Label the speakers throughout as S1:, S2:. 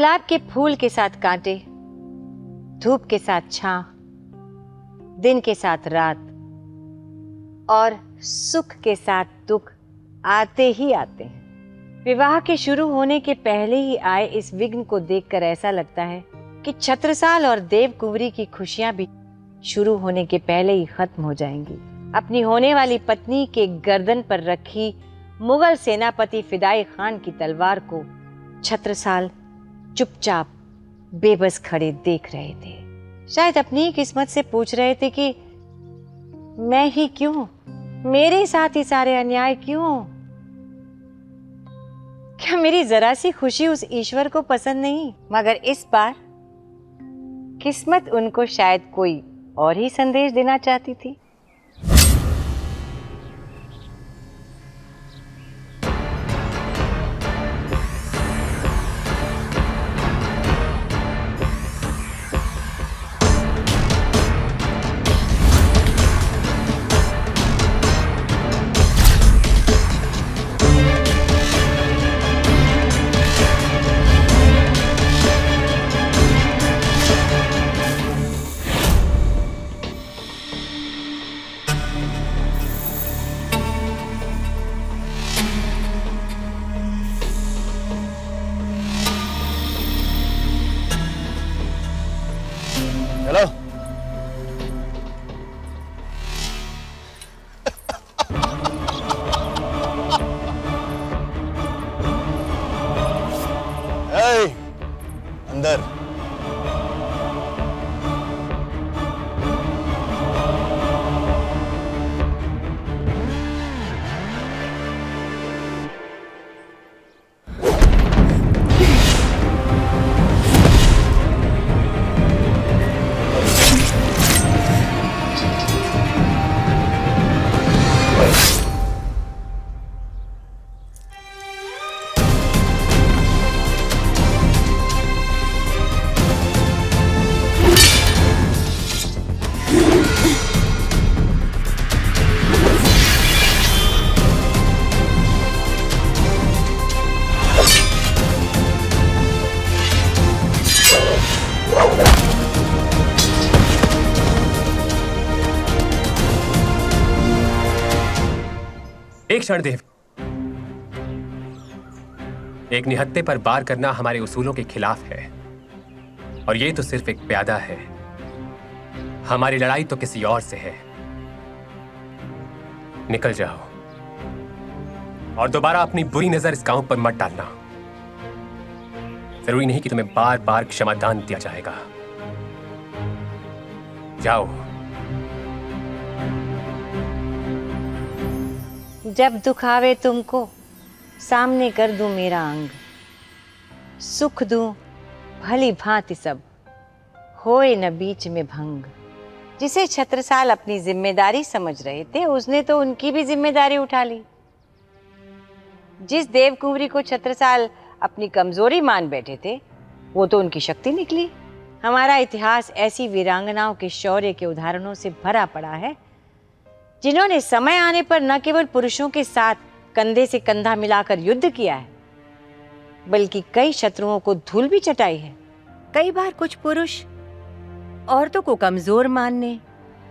S1: गुलाब के फूल के साथ कांटे, धूप के साथ छां, दिन के साथ रात और सुख के साथ दुख आते ही आते हैं। विवाह के शुरू होने के पहले ही आए इस विघ्न को देखकर ऐसा लगता है कि छत्रसाल और देवकुंवरी की खुशियां भी शुरू होने के पहले ही खत्म हो जाएंगी। अपनी होने वाली पत्नी के गर्दन पर रखी मुगल सेनापति फिदाई खान की तलवार को छत्रसाल चुपचाप बेबस खड़े देख रहे थे। शायद अपनी किस्मत से पूछ रहे थे कि मैं ही क्यों, मेरे साथ ही सारे अन्याय क्यों? क्या मेरी जरा सी खुशी उस ईश्वर को पसंद नहीं? मगर इस बार किस्मत उनको शायद कोई और ही संदेश देना चाहती थी।
S2: हेलो। अंदर।
S3: एक क्षण देव, एक निहत्थे पर वार करना हमारे उसूलों के खिलाफ है और ये तो सिर्फ एक प्यादा है। हमारी लड़ाई तो किसी और से है। निकल जाओ और दोबारा अपनी बुरी नजर इस गांव पर मत डालना। जरूरी नहीं कि तुम्हें बार बार क्षमादान दिया जाएगा। जाओ।
S1: जब दुख आवे तुमको, सामने कर दूं मेरा अंग, सुख दूं भली भांति सब, होए न बीच में भंग। जिसे छत्रसाल अपनी जिम्मेदारी समझ रहे थे, उसने तो उनकी भी जिम्मेदारी उठा ली। जिस देवकुंवरी को छत्रसाल अपनी कमजोरी मान बैठे थे, वो तो उनकी शक्ति निकली। हमारा इतिहास ऐसी वीरांगनाओं के शौर्य के उदाहरणों से भरा पड़ा है, जिन्होंने समय आने पर न केवल पुरुषों के साथ कंधे से कंधा मिलाकर युद्ध किया है, बल्कि कई शत्रुओं को धूल भी चटाई है। कई बार कुछ पुरुष औरतों को कमजोर मानने,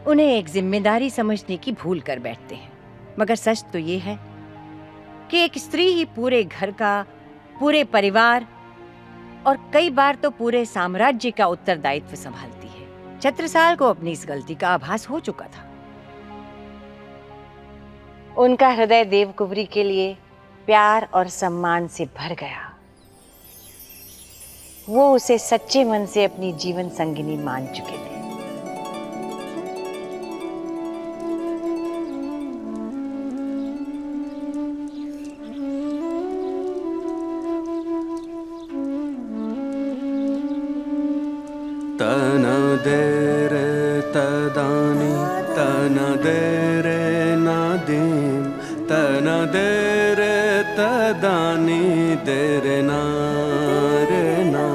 S1: उन्हें एक जिम्मेदारी समझने की भूल कर बैठते हैं। मगर सच तो ये है कि एक स्त्री ही पूरे घर का, पूरे परिवार और कई बार तो पूरे साम्राज्य का उत्तरदायित्व संभालती है। छत्रसाल को अपनी इस गलती का आभास हो चुका था। उनका हृदय देवकुंवरी के लिए प्यार और सम्मान से भर गया। वो उसे सच्चे मन से अपनी जीवन संगिनी मान चुके थे।
S4: तना देरे तदानी तना देरे नादीम तना देरे तदानी देरे नारे ना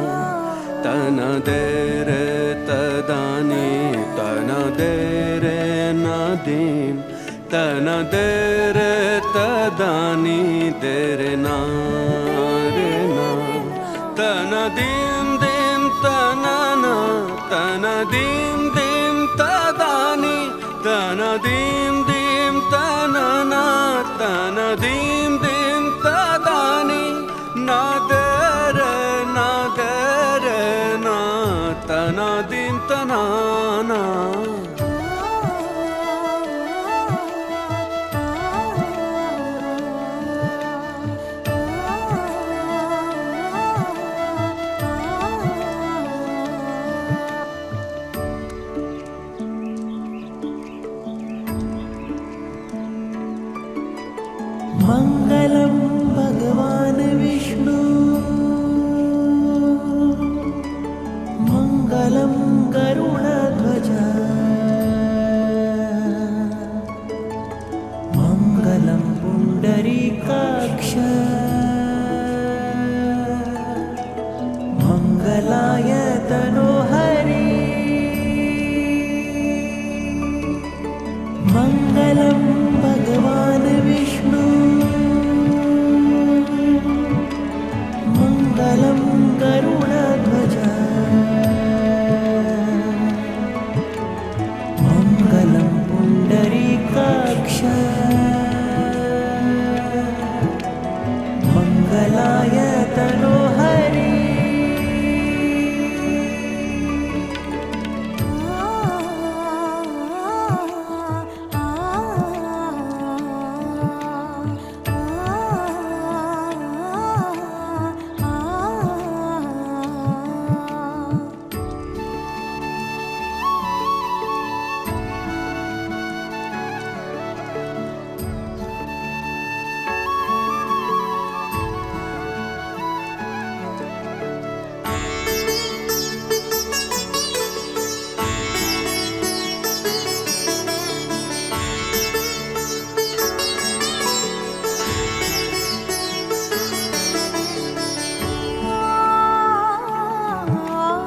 S4: तना देरे तदानी तना देरे नादीम तना देरे तदानी देरे नारे ना तनदीं दीं तनना तनदीं दीं तदानी तनदीं दीं तनना तनदीं दीं तदानी ना दरे ना दरे ना तनदीं तनाना
S2: मंगलम भगवान विष्णु मंगलम गरुड़ध्वज मंगलम पुंडरीकाक्ष मंगलाय तनोहरि मंगलम भगवान विष्णु मंगलम गरुड़ध्वज मंगलम पुंडरीकाक्ष मंगलाय तनोहरि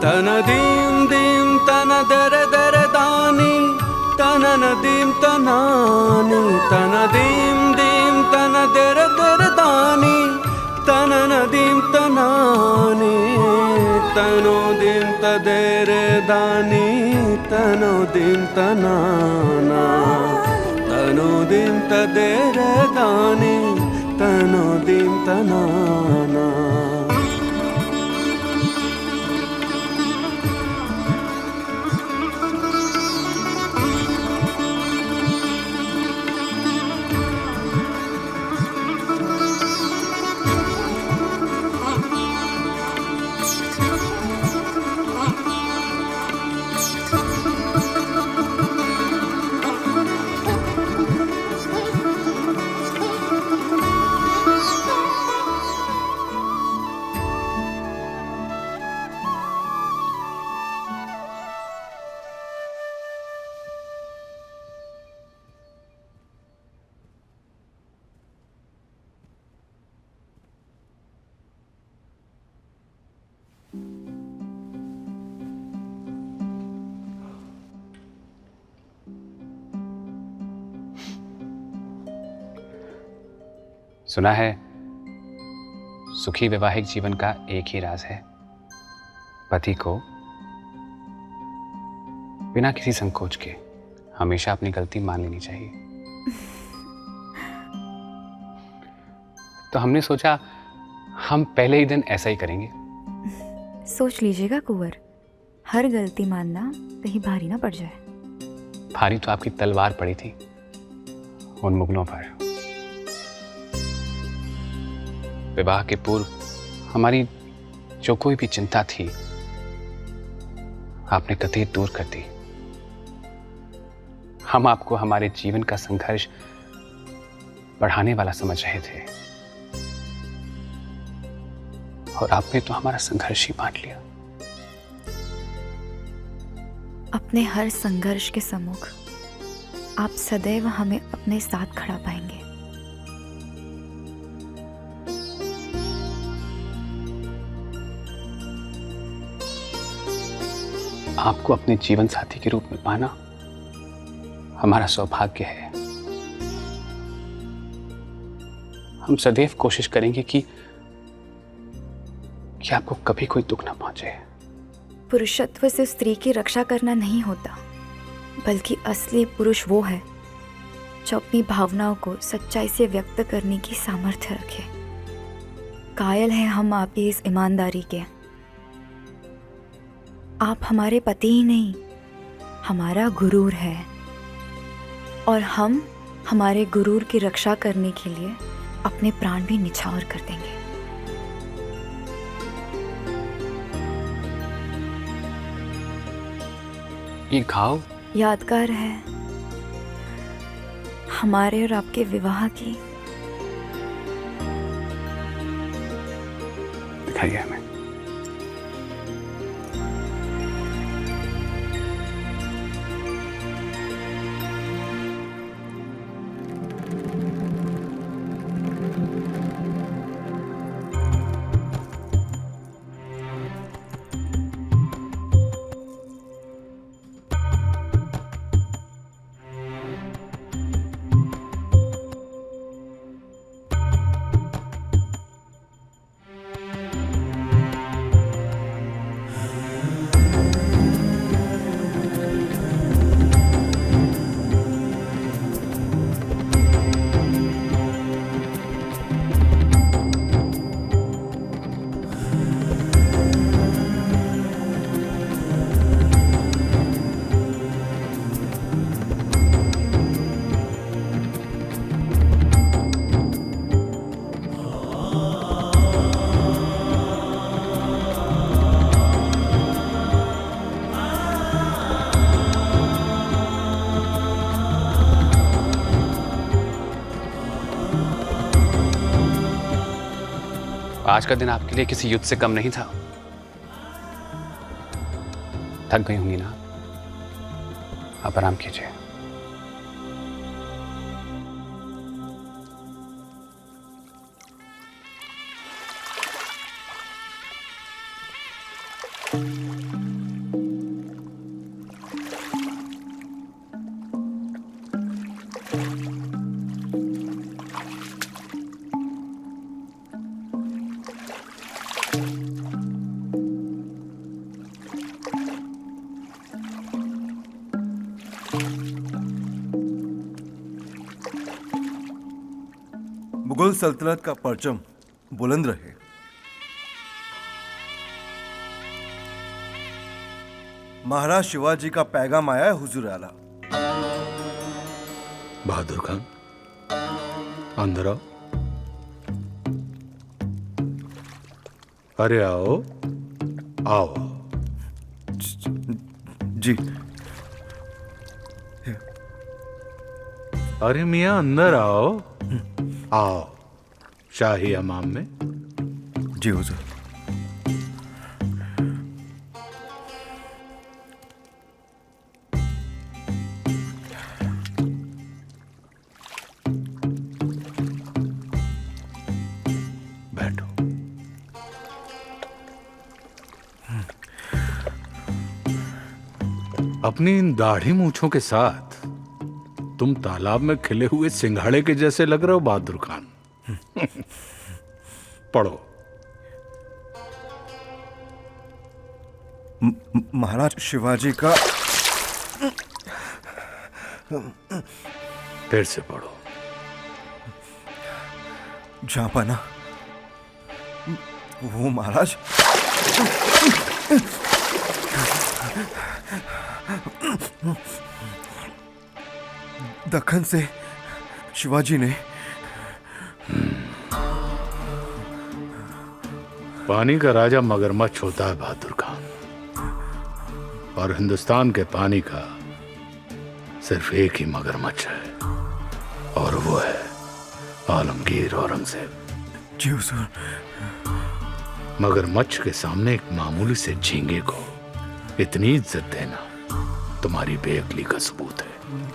S4: तनदीं दीं तन दरे दरे दानी तननदीं तनानी तनदीं दीं तन दरे दरे दानी तननदीं तनानी तनोदीं तदेरे दानी तनोदीं तनाना तनोदीं तदेरे दानी तनोदीं तनाना
S5: सुना है सुखी वैवाहिक जीवन का एक ही राज है, पति को बिना किसी संकोच के हमेशा अपनी गलती मान लेनी चाहिए। तो हमने सोचा हम पहले ही दिन ऐसा ही करेंगे।
S6: सोच लीजिएगा कुंवर, हर गलती मानना कहीं भारी ना पड़ जाए।
S5: भारी तो आपकी तलवार पड़ी थी उन मुगलों पर। विवाह के पूर्व हमारी जो कोई भी चिंता थी आपने कतई दूर कर दी। हम आपको हमारे जीवन का संघर्ष बढ़ाने वाला समझ रहे थे और आपने तो हमारा संघर्ष ही बांट लिया।
S6: अपने हर संघर्ष के सम्मुख आप सदैव हमें अपने साथ खड़ा पाएंगे।
S5: आपको अपने जीवन साथी के रूप में पाना हमारा सौभाग्य है। हम सदैव कोशिश करेंगे कि कि आपको कभी कोई दुख ना पहुंचे।
S6: पुरुषत्व से स्त्री की रक्षा करना नहीं होता, बल्कि असली पुरुष वो है जो अपनी भावनाओं को सच्चाई से व्यक्त करने की सामर्थ्य रखे। कायल हैं हम आपकी इस ईमानदारी के। आप हमारे पति ही नहीं, हमारा गुरूर है, और हम हमारे गुरूर की रक्षा करने के लिए अपने प्राण भी निछावर कर देंगे।
S5: ये घाव
S6: यादगार है हमारे और आपके विवाह की।
S5: दिखाइए हमें। आज का दिन आपके लिए किसी युद्ध से कम नहीं था। थक गई होंगी ना, आप आराम कीजिए।
S7: मुगल सल्तनत का परचम बुलंद रहे। महाराज शिवाजी का पैगाम आया है हुजूर आला।
S8: बहादुर खान, अंदर आओ। अरे आओ आओ।
S7: जी।
S8: अरे मियां अंदर आओ आओ। शाही हमाम में।
S7: जी हुजूर।
S8: बैठो। अपनी इन दाढ़ी मूंछों के साथ तुम तालाब में खिले हुए सिंघाड़े के जैसे लग रहे हो बहादुर खान। पढ़ो।
S7: महाराज शिवाजी का।
S8: फिर से पढ़ो।
S7: जापाना, वो महाराज दक्कन से शिवाजी ने
S8: पानी का राजा मगरमच्छ होता है बहादुर खान, और हिंदुस्तान के पानी का सिर्फ एक ही मगरमच्छ है, और वो है आलमगीर औरंगजेब।
S7: जी हुजूर।
S8: मगरमच्छ के सामने एक मामूली से झींगे को इतनी इज्जत देना तुम्हारी बेअक्ली का सबूत है।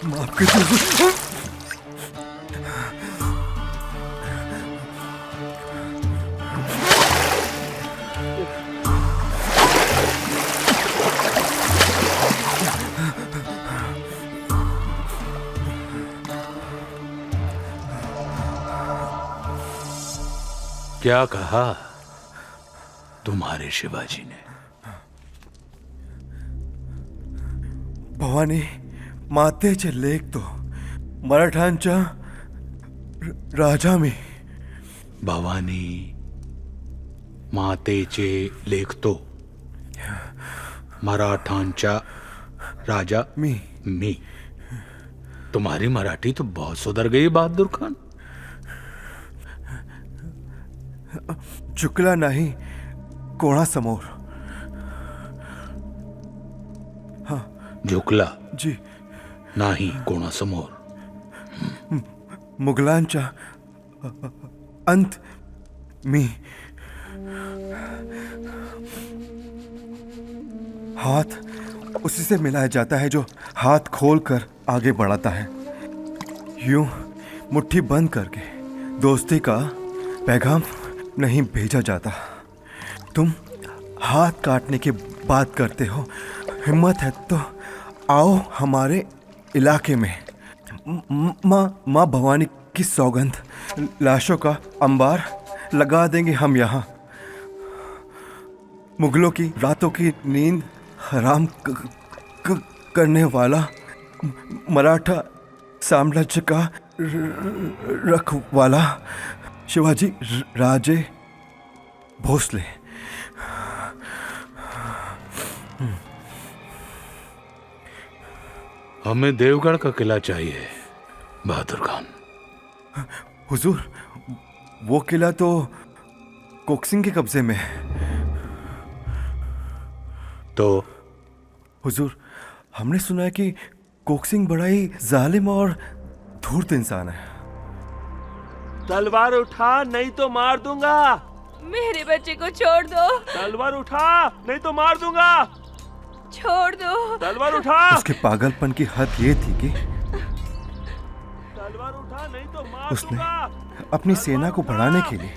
S7: माफ कीजिए हुजूर।
S8: क्या कहा? तुम्हारे शिवाजी ने।
S7: भवानी मातेचे लेख तो मराठांच्या राजा मी।
S8: भवानी मातेचे लेखतो मराठांच्या राजा मी। तुम्हारी मराठी तो बहुत सुधर गई बहादुर खान।
S7: चुकला नाही कोणासमोर। हाँ
S8: झुकला
S7: जी
S8: नाही कोणासमोर।
S7: मुघलांचा अंत मी। हाथ उसी से मिलाया जाता है जो हाथ खोलकर आगे बढ़ाता है। यूं मुट्ठी बंद करके दोस्ती का पैगाम नहीं भेजा जाता। तुम हाथ काटने की बात करते हो, हिम्मत है तो आओ हमारे इलाके में। माँ भवानी की सौगंध, लाशों का अंबार लगा देंगे हम यहाँ। मुगलों की रातों की नींद हराम करने वाला मराठा साम्राज्य का रखवाला शिवाजी राजे भोसले।
S8: हमें देवगढ़ का किला चाहिए बहादुर खान।
S7: हुजूर, वो किला तो कोकसिंग के कब्जे में है।
S8: तो
S7: हुजूर, हमने सुना है कि कोकसिंग बड़ा ही जालिम और धूर्त इंसान है।
S9: तलवार उठा नहीं तो मार दूंगा।
S10: मेरे बच्चे को छोड़ दो।
S9: तलवार उठा नहीं तो मार दूंगा।
S10: छोड़ दो।
S9: तलवार उठा।
S7: उसके पागलपन की हद ये थी कि
S9: तलवार उठा नहीं तो मार
S7: उसने
S9: दूंगा।
S7: अपनी सेना को बढ़ाने के लिए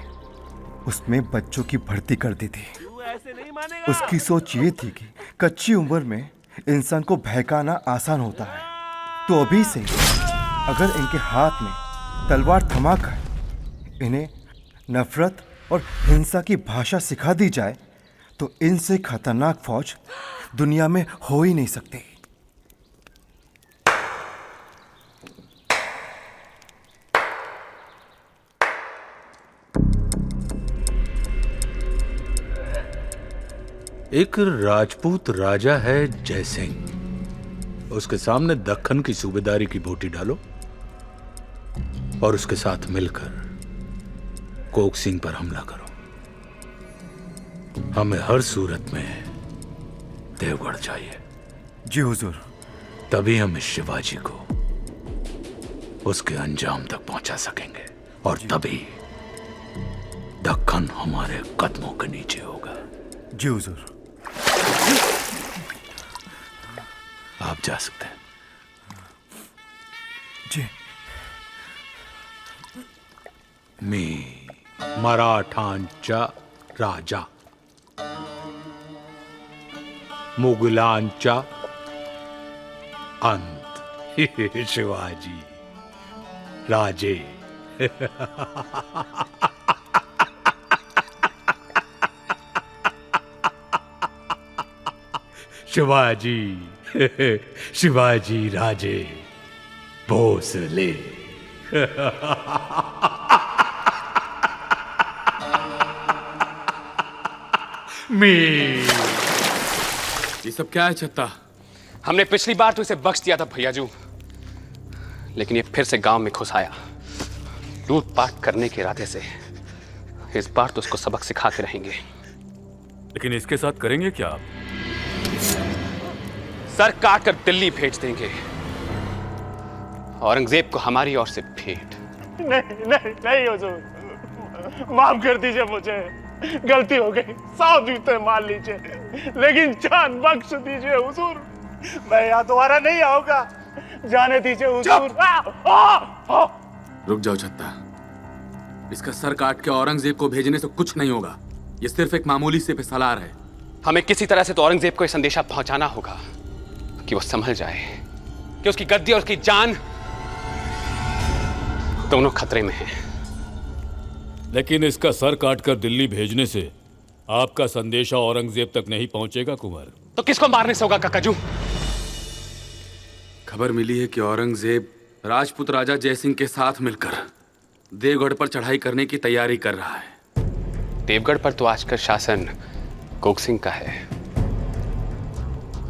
S7: उसमें बच्चों की भर्ती कर दी थी।
S9: ऐसे नहीं मानेगा।
S7: उसकी सोच ये थी कि कच्ची उम्र में इंसान को बहकाना आसान होता है, तो अभी से अगर इनके हाथ में तलवार थमाकर इन्हें नफरत और हिंसा की भाषा सिखा दी जाए तो इनसे खतरनाक फौज दुनिया में हो ही नहीं सकती।
S8: एक राजपूत राजा है जय सिंह। उसके सामने दक्खन की सूबेदारी की बोटी डालो और उसके साथ मिलकर कोक सिंह पर हमला करो। हमें हर सूरत में देवगढ़ चाहिए।
S7: जी हुजूर।
S8: तभी हम इस शिवाजी को उसके अंजाम तक पहुंचा सकेंगे और तभी दक्खन हमारे कदमों के नीचे होगा।
S7: जी हुजूर।
S8: आप जा सकते हैं।
S7: जी।
S8: मी मराठांचा राजा, मुघलांचा अंत शिवाजी राजे। शिवाजी शिवाजी राजे भोसले।
S5: ये सब क्या है छत्ता? हमने पिछली बार तो इसे बख्श दिया था भैयाजू, लेकिन ये फिर से गांव में घुस आया लूटपाट करने के इरादे से। इस बार तो उसको सबक सिखा के रहेंगे।
S11: लेकिन इसके साथ करेंगे क्या आप?
S5: सर काट कर दिल्ली भेज देंगे। औरंगजेब को हमारी ओर से भेंट।
S9: नहीं नहीं नहीं हुजूर, माफ कर दीजिए, मुझे गलती हो गई। 100 जूते मार लीजिए, लेकिन जान बख्श दीजिए हुजूर। मैं यहाँ दोबारा नहीं आऊंगा, जाने दीजिए हुजूर।
S11: रुक जाओ छत्ता, इसका सर काट के औरंगजेब को भेजने से कुछ नहीं होगा। ये सिर्फ एक मामूली से सलाह है।
S5: हमें किसी तरह से तो औरंगजेब को यह संदेशा पहुंचाना होगा कि वो संभल जाए कि उसकी गद्दी और उसकी जान दोनों खतरे में हैं।
S11: लेकिन इसका सर काटकर दिल्ली भेजने से
S12: आपका संदेशा औरंगजेब तक नहीं पहुंचेगा कुंवर।
S5: तो किसको मारने से होगा काकाजू?
S11: खबर मिली है कि औरंगजेब राजपूत राजा जयसिंह के साथ मिलकर देवगढ़ पर चढ़ाई करने की तैयारी कर रहा है।
S5: देवगढ़ पर तो आजकल शासन कोक सिंह का है।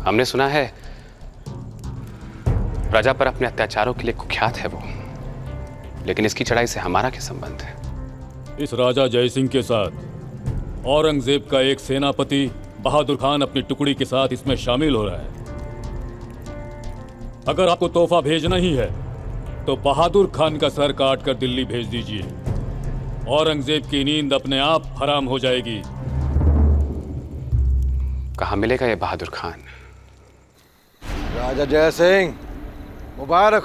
S5: हमने सुना है प्रजा पर अपने अत्याचारों के लिए कुख्यात है वो, लेकिन इसकी चढ़ाई से हमारा क्या संबंध है?
S12: इस राजा जयसिंह के साथ औरंगजेब का एक सेनापति बहादुर खान अपनी टुकड़ी के साथ इसमें शामिल हो रहा है। अगर आपको तोहफा भेजना ही है तो बहादुर खान का सर काट कर दिल्ली भेज दीजिए। औरंगजेब की नींद अपने आप हराम हो जाएगी।
S5: कहाँ मिलेगा ये बहादुर खान?
S13: राजा जय सिंह, मुबारक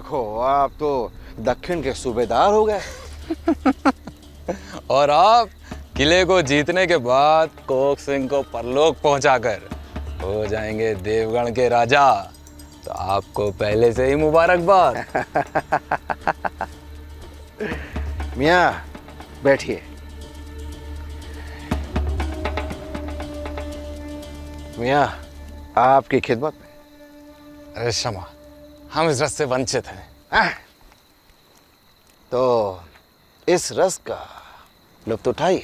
S13: हो, आप तो दक्षिण के सूबेदार हो गए।
S14: और आप किले को जीतने के बाद कोक सिंह को परलोक पहुंचाकर हो जाएंगे देवगढ़ के राजा। तो आपको पहले से ही मुबारकबाद।
S13: मियाँ बैठिए। मियाँ आपकी खिदमत में।
S14: अरे क्षमा, हम इस रस से वंचित हैं।
S13: तो इस रस का लुत्फ उठाइए।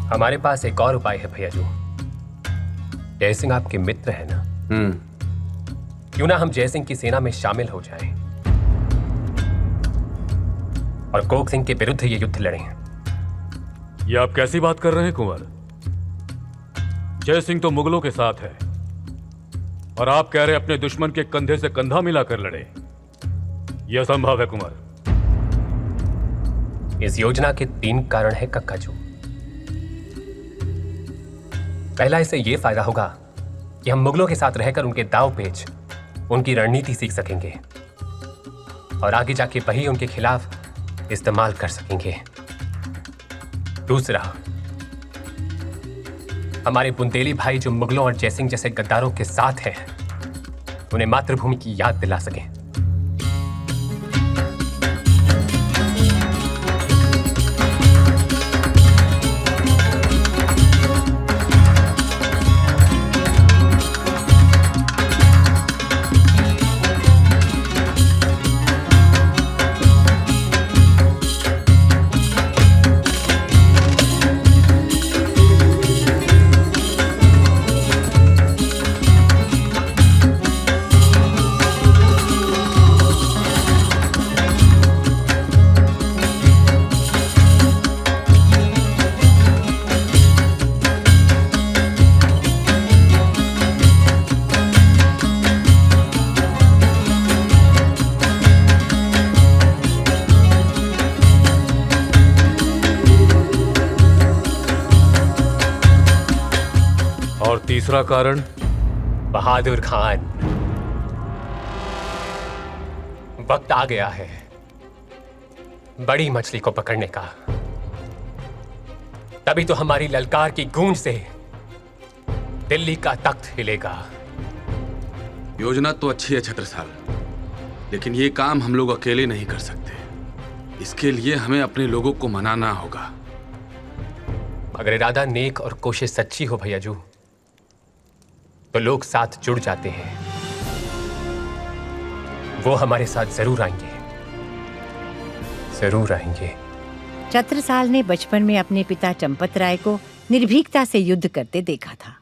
S3: हमारे पास एक और उपाय है भैया जी। जयसिंह आपके मित्र है ना? क्यों ना हम जयसिंह की सेना में शामिल हो जाएं और कोक सिंह के विरुद्ध ये युद्ध लड़ें।
S12: ये आप कैसी बात कर रहे हैं कुंवर? जयसिंह तो मुगलों के साथ है और आप कह रहे अपने दुश्मन के कंधे से कंधा मिलाकर लड़े। यह असंभव है कुंवर।
S3: इस योजना के 3 कारण है कक्काजू। पहला, इससे यह फायदा होगा कि हम मुगलों के साथ रहकर उनके दांव पेच, उनकी रणनीति सीख सकेंगे और आगे जाके वही उनके खिलाफ इस्तेमाल कर सकेंगे। दूसरा, हमारे बुंदेली भाई जो मुगलों और जयसिंह जैसे गद्दारों के साथ हैं, उन्हें मातृभूमि की याद दिला सकें।
S12: तीसरा कारण,
S3: बहादुर खान, वक्त आ गया है बड़ी मछली को पकड़ने का। तभी तो हमारी ललकार की गूंज से दिल्ली का तख्त हिलेगा।
S11: योजना तो अच्छी है छत्रसाल, लेकिन ये काम हम लोग अकेले नहीं कर सकते। इसके लिए हमें अपने लोगों को मनाना होगा।
S3: अगर इरादा नेक और कोशिश सच्ची हो भैया जू, तो लोग साथ जुड़ जाते हैं। वो हमारे साथ जरूर आएंगे, जरूर आएंगे।
S1: छत्रसाल ने बचपन में अपने पिता चंपत राय को निर्भीकता से युद्ध करते देखा था,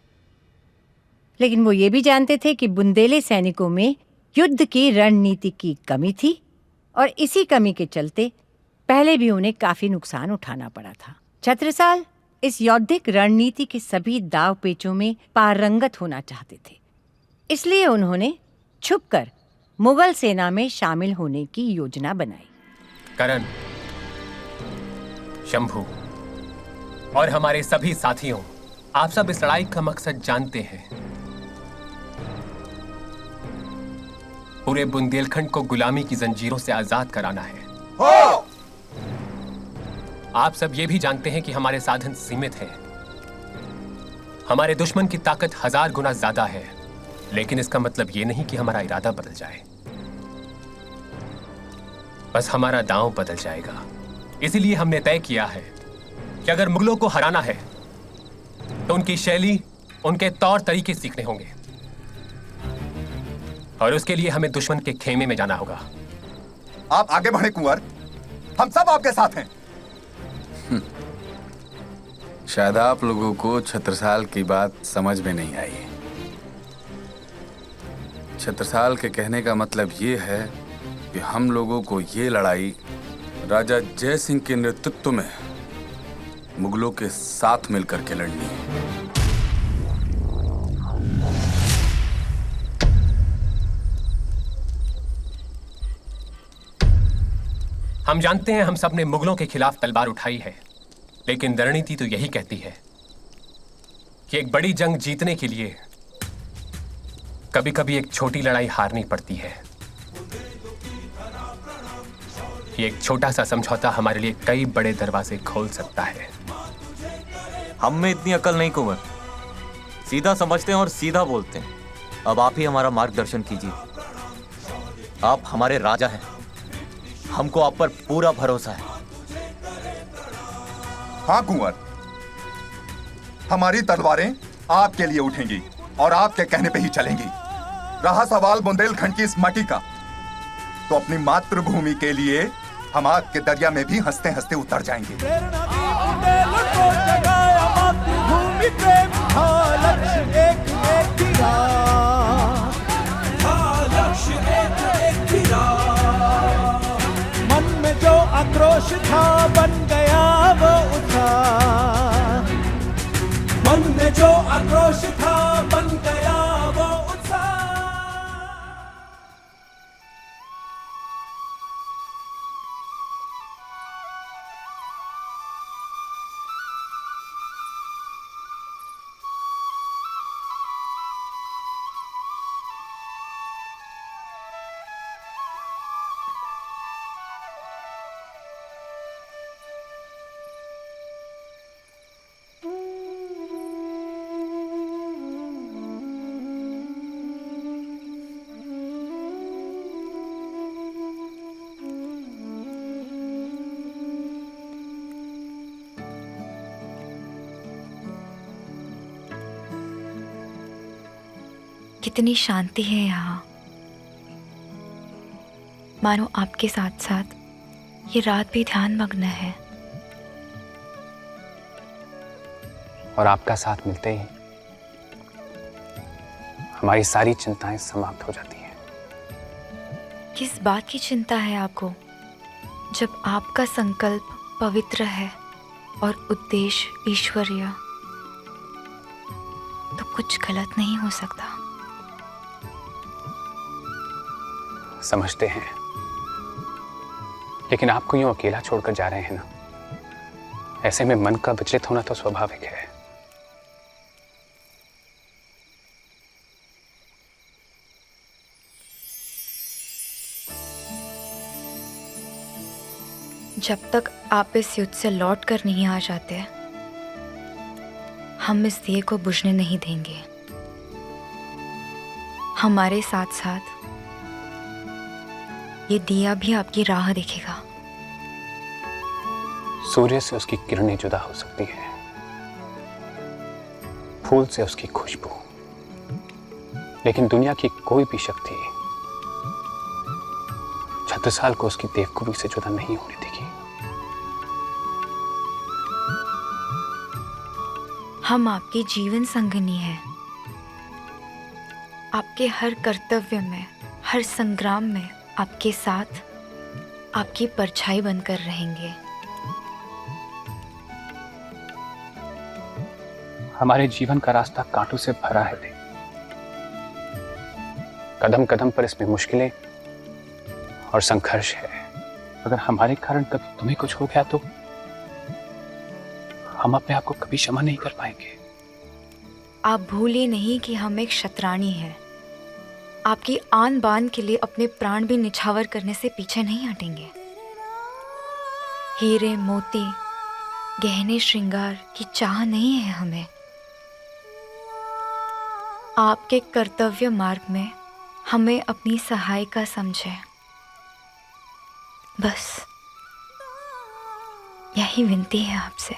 S1: लेकिन वो ये भी जानते थे कि बुंदेले सैनिकों में युद्ध की रणनीति की कमी थी और इसी कमी के चलते पहले भी उन्हें काफी नुकसान उठाना पड़ा था। छत्रसाल इस यौद्धिक रणनीति के सभी दाव पेचों में पारंगत होना चाहते थे, इसलिए उन्होंने छुपकर मुगल सेना में शामिल होने की योजना बनाई।
S3: करण, शंभू और हमारे सभी साथियों, आप सब इस लड़ाई का मकसद जानते हैं। पूरे बुंदेलखंड को गुलामी की जंजीरों से आजाद कराना है। आप सब ये भी जानते हैं कि हमारे साधन सीमित हैं। हमारे दुश्मन की ताकत 1000 गुना ज्यादा है, लेकिन इसका मतलब ये नहीं कि हमारा इरादा बदल जाए। बस हमारा दांव बदल जाएगा। इसीलिए हमने तय किया है कि अगर मुगलों को हराना है तो उनकी शैली, उनके तौर तरीके सीखने होंगे, और उसके लिए हमें दुश्मन के खेमे में जाना होगा।
S15: आप आगे बढ़े कुंवर, हम सब आपके साथ हैं।
S11: शायद आप लोगों को छत्रसाल की बात समझ में नहीं आई। छत्रसाल के कहने का मतलब ये है कि हम लोगों को ये लड़ाई राजा जय सिंह के नेतृत्व में मुगलों के साथ मिलकर के लड़नी है।
S3: हम जानते हैं हम सब ने मुगलों के खिलाफ तलवार उठाई है, लेकिन रणनीति तो यही कहती है कि एक बड़ी जंग जीतने के लिए कभी कभी एक छोटी लड़ाई हारनी पड़ती है। ये एक छोटा सा समझौता हमारे लिए कई बड़े दरवाजे खोल सकता है।
S16: हम में इतनी अकल नहीं कुंवर, सीधा समझते हैं और सीधा बोलते हैं। अब आप ही हमारा मार्गदर्शन कीजिए। आप हमारे राजा हैं, हमको आप पर पूरा भरोसा है।
S15: हाँ कुंवर, हमारी तलवारें आपके लिए उठेंगी और आपके कहने पे ही चलेंगी। रहा सवाल बुंदेलखंड की इस माटी का, तो अपनी मातृभूमि के लिए हम आग के दरिया में भी हंसते हंसते उतर जाएंगे।
S2: मातृभूमि प्रेम था लक्ष्य एक थिरा, लक्ष्य एक थिरा। मन में जो आक्रोश था बन गया वो उत्साह, मन में जो आक्रोश था बन गया वो उत्साह।
S6: कितनी शांति है यहाँ, मानो आपके साथ साथ ये रात भी ध्यान मग्न है।
S5: और आपका साथ मिलते ही हमारी सारी चिंताएं समाप्त हो जाती हैं।
S6: किस बात की चिंता है आपको, जब आपका संकल्प पवित्र है और उद्देश्य ईश्वरीय, तो कुछ गलत नहीं हो सकता।
S5: समझते हैं, लेकिन आपको यूं अकेला छोड़कर जा रहे हैं ना, ऐसे में मन का विचलित होना तो स्वाभाविक है।
S6: जब तक आप इस युद्ध से लौट कर नहीं आ जाते, हम इस दिए को बुझने नहीं देंगे। हमारे साथ साथ ये दिया भी आपकी राह देखेगा।
S5: सूर्य से उसकी किरणें जुदा हो सकती हैं, फूल से उसकी खुशबू, लेकिन दुनिया की कोई भी शक्ति छत्रसाल को उसकी देवखूबी से जुदा नहीं होने देगी।
S6: हम आपकी जीवन संगिनी हैं। आपके हर कर्तव्य में, हर संग्राम में आपके साथ आपकी परछाई बनकर रहेंगे।
S5: हमारे जीवन का रास्ता कांटों से भरा है देव। कदम कदम पर इसमें मुश्किलें और संघर्ष है। अगर हमारे कारण कभी तुम्हें कुछ हो गया तो हम अपने आप को कभी क्षमा नहीं कर पाएंगे।
S6: आप भूलिए नहीं कि हम एक शतरानी हैं। आपकी आन बान के लिए अपने प्राण भी निछावर करने से पीछे नहीं हटेंगे। हीरे मोती गहने श्रृंगार की चाह नहीं है हमें। आपके कर्तव्य मार्ग में हमें अपनी सहायिका समझे, बस यही विनती है आपसे।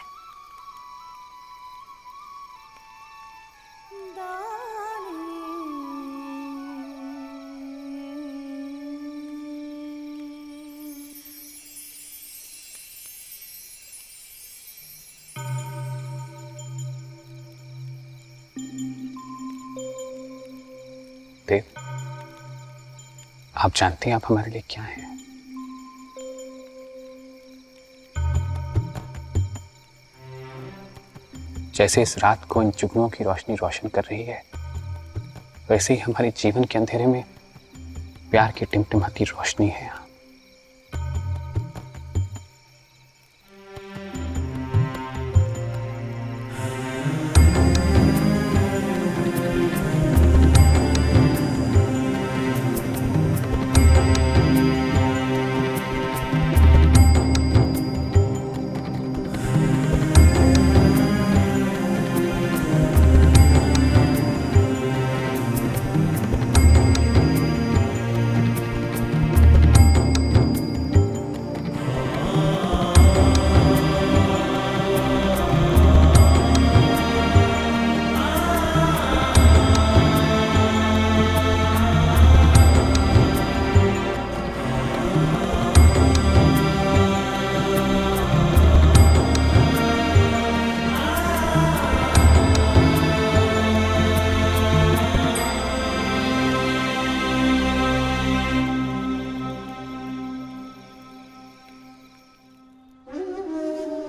S5: देव, आप जानते हैं आप हमारे लिए क्या हैं। जैसे इस रात को इन जुगनुओं की रोशनी रोशन कर रही है, वैसे ही हमारे जीवन के अंधेरे में प्यार की टिमटिमाती रोशनी है।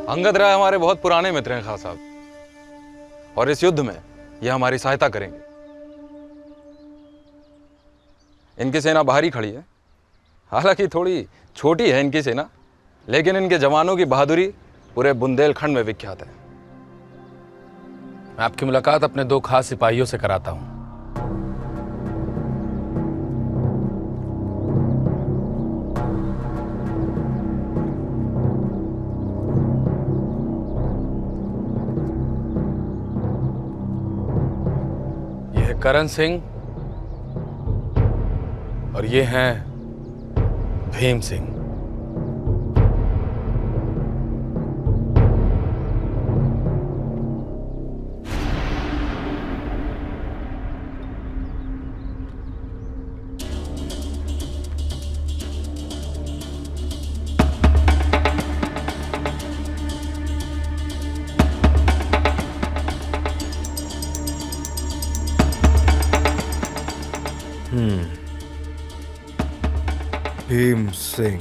S14: अंगद राय हमारे बहुत पुराने मित्र हैं खान साहब, और इस युद्ध में यह हमारी सहायता करेंगे। इनकी सेना बाहरी खड़ी है, हालांकि थोड़ी छोटी है इनकी सेना, लेकिन इनके जवानों की बहादुरी पूरे बुंदेलखंड में विख्यात है।
S17: मैं आपकी मुलाकात अपने 2 खास सिपाहियों से कराता हूं। करण सिंह और ये हैं भीम सिंह।
S7: भीम सिंह।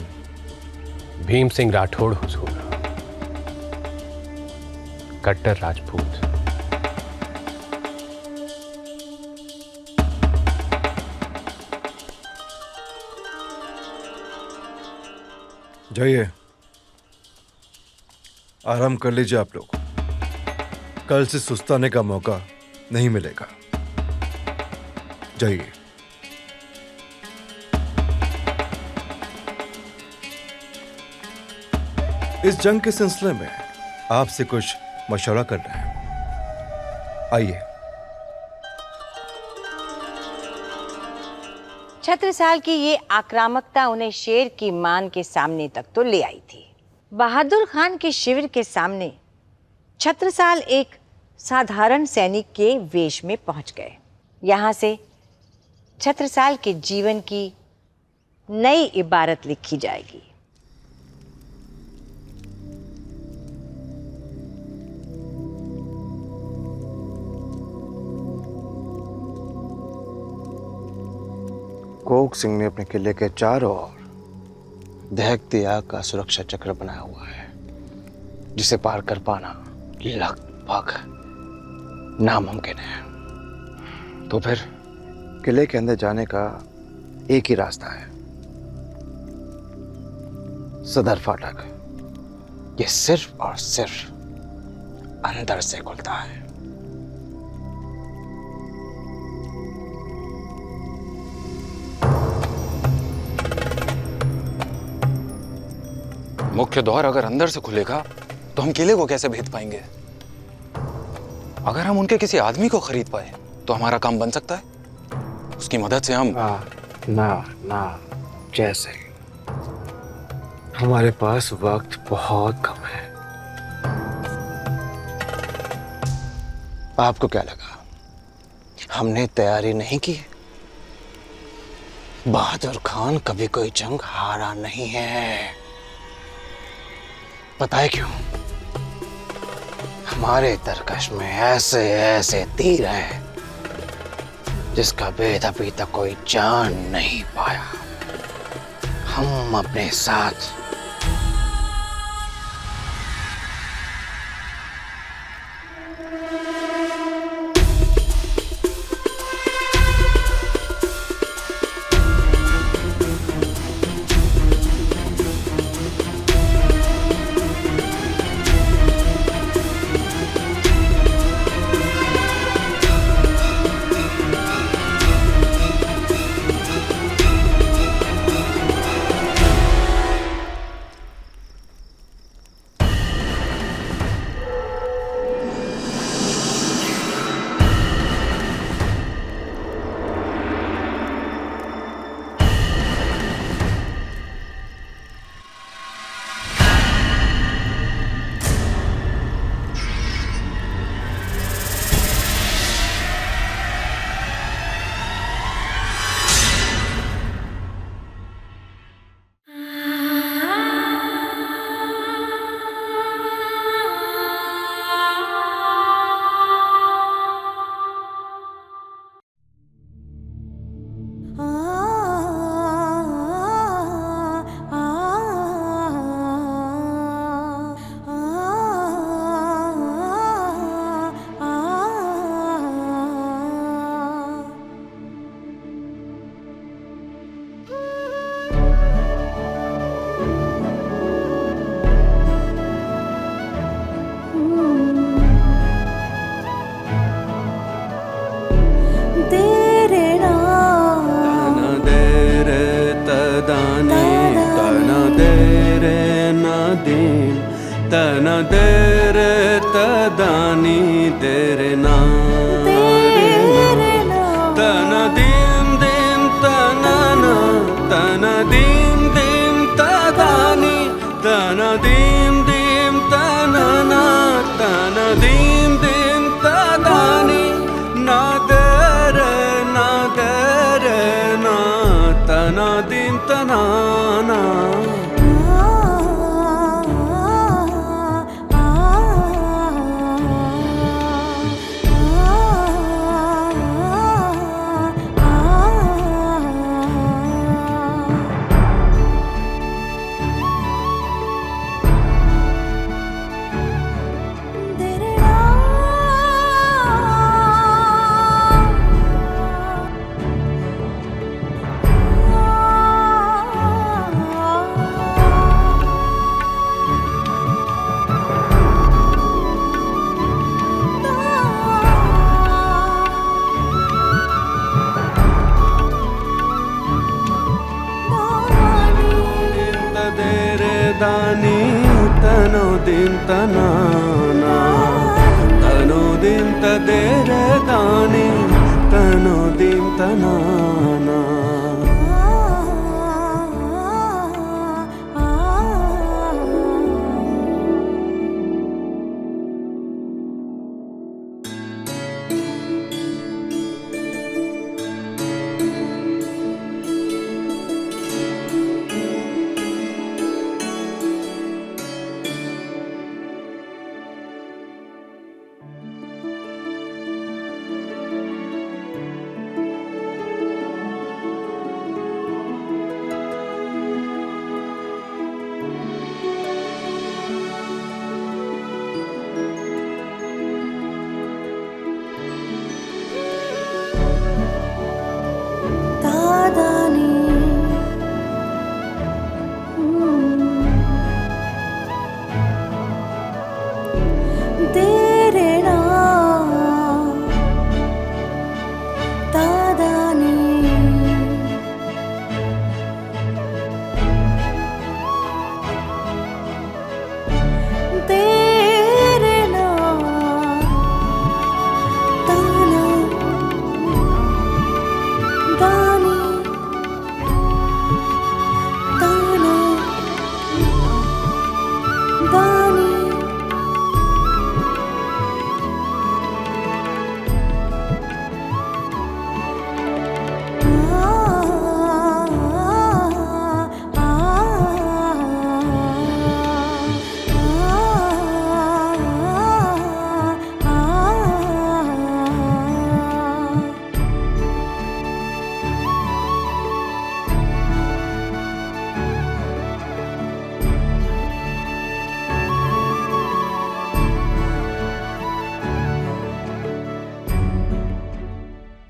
S3: भीम सिंह राठौड़ हुजूर, कट्टर राजपूत।
S7: जाइए, आराम कर लीजिए आप लोग। कल से सुस्ताने का मौका नहीं मिलेगा। जाइए। इस जंग के सिलसिले में आपसे कुछ मशवरा करना है। आइए।
S1: छत्रसाल की ये आक्रामकता उन्हें शेर की मान के सामने तक तो ले आई थी। बहादुर खान के शिविर के सामने छत्रसाल एक साधारण सैनिक के वेश में पहुंच गए। यहां से छत्रसाल के जीवन की नई इबारत लिखी जाएगी।
S13: कोक सिंह ने अपने किले के चारों ओर दहकती आग का सुरक्षा चक्र बनाया हुआ है, जिसे पार कर पाना लगभग नामुमकिन है। तो फिर किले के अंदर जाने का एक ही रास्ता है, सदर फाटक। ये सिर्फ और सिर्फ अंदर से खुलता है।
S14: मुख्य द्वार अगर अंदर से खुलेगा तो हम किले को कैसे भेद पाएंगे? अगर हम उनके किसी आदमी को खरीद पाए तो हमारा काम बन सकता है। उसकी मदद से हम
S13: ना जैसे हमारे पास वक्त बहुत कम है। आपको क्या लगा हमने तैयारी नहीं की? बहादुर खान कभी कोई जंग हारा नहीं है। पता है क्यों? हमारे तरकश में ऐसे ऐसे तीर हैं जिसका भेद अभी तक कोई जान नहीं पाया। हम अपने साथ
S4: तनो दिन तदेरे दानी तनो दिन तना